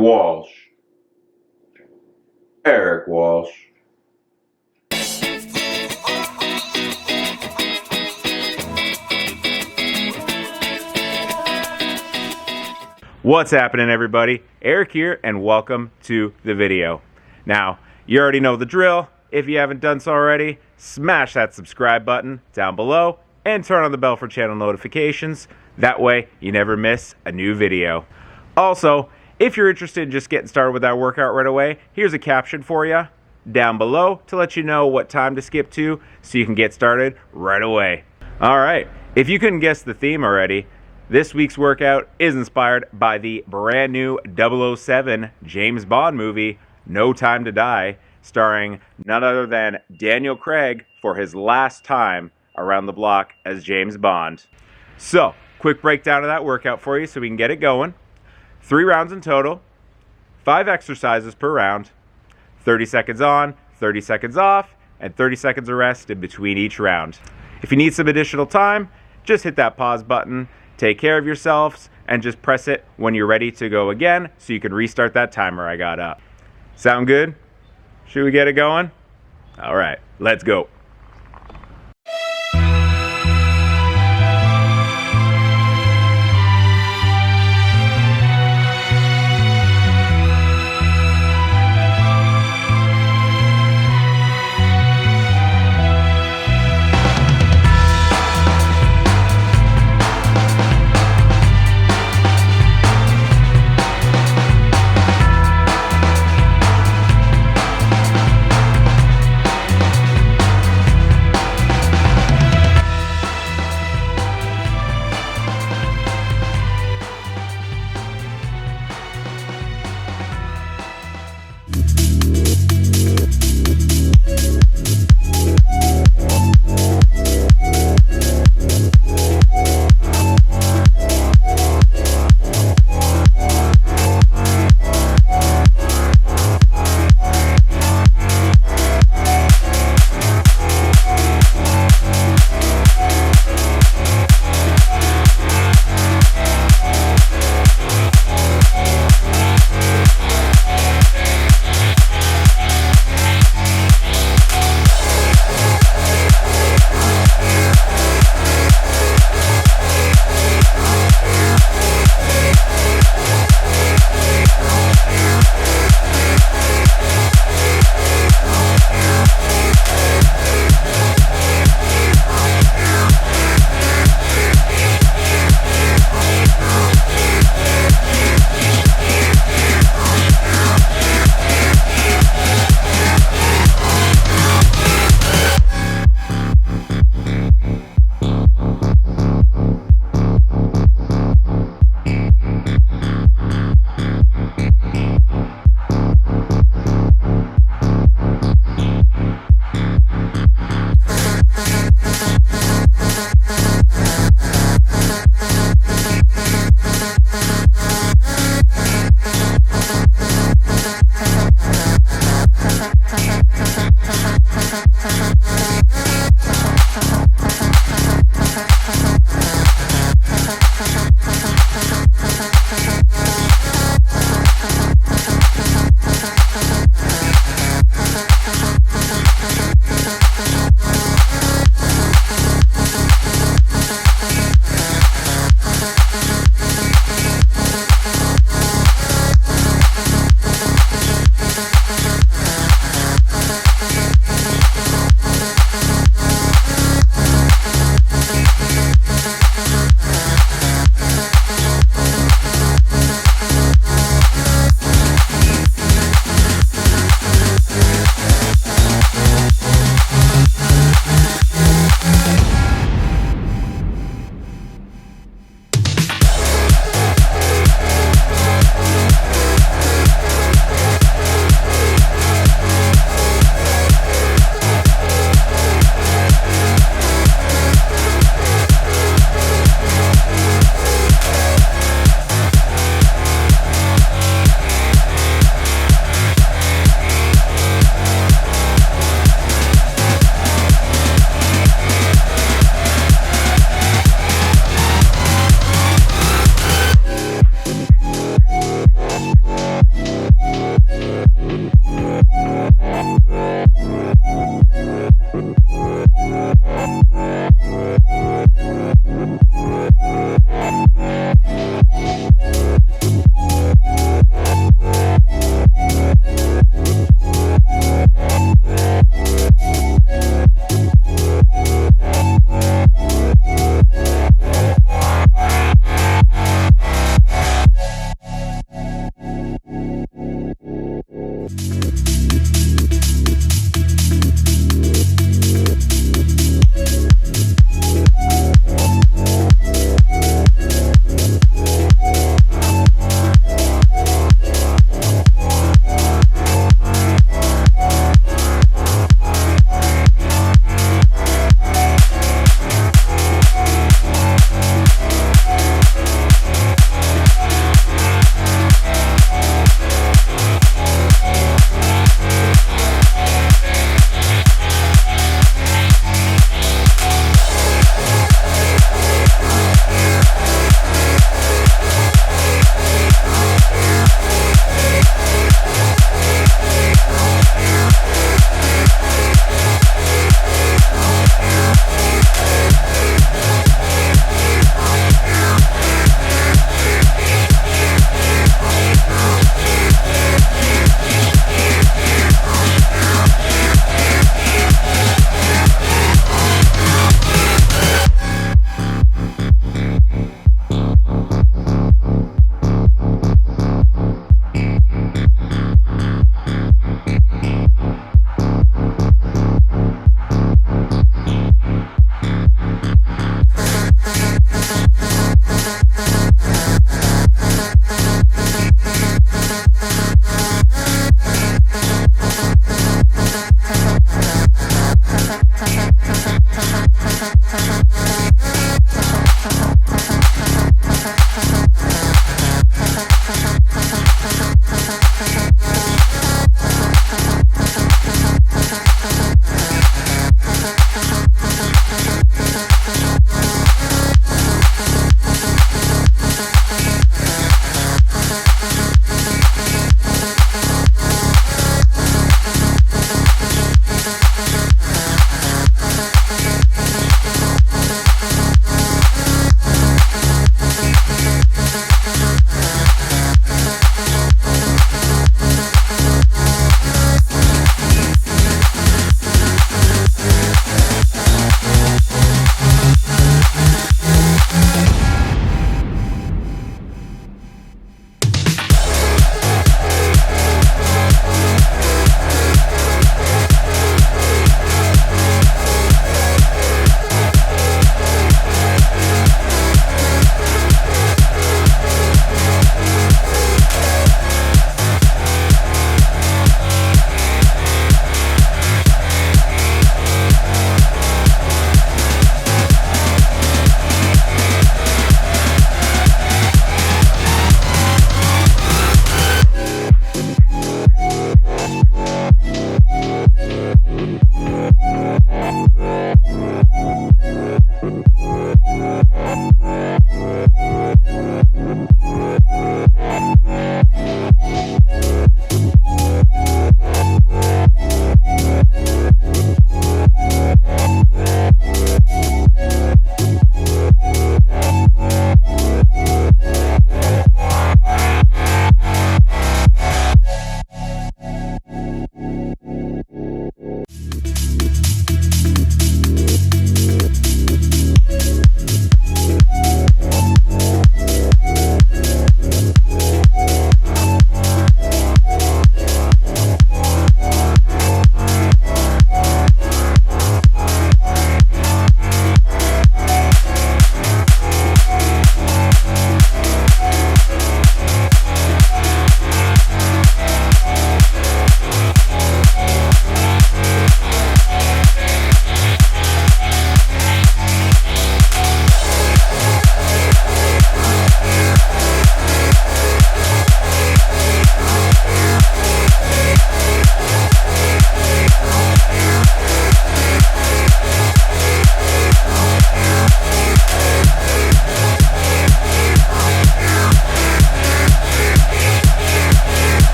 Walsh. Eric Walsh. What's happening, everybody? Eric here, and welcome to the video. Now, you already know the drill. If you haven't done so already, smash that subscribe button down below and turn on the bell for channel notifications. That way, you never miss a new video. Also, if you're interested in just getting started with that workout right away, here's a caption for you down below to let you know what time to skip to so you can get started right away. All right, if you couldn't guess the theme already, this week's workout is inspired by the brand new 007 James Bond movie, No Time to Die, starring none other than Daniel Craig for his last time around the block as James Bond. So, quick breakdown of that workout for you so we can get it going. 3 rounds in total, 5 exercises per round, 30 seconds on, 30 seconds off, and 30 seconds of rest in between each round. If you need some additional time, just hit that pause button. Take care of yourselves and just press it when you're ready to go again so you can restart that timer I got up. Sound good? Should we get it going? All right, let's go.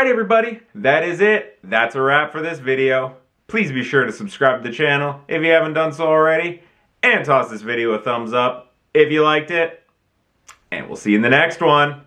Alright everybody, that is it. That's a wrap for this video. Please be sure to subscribe to the channel if you haven't done so already, and toss this video a thumbs up if you liked it. And we'll see you in the next one.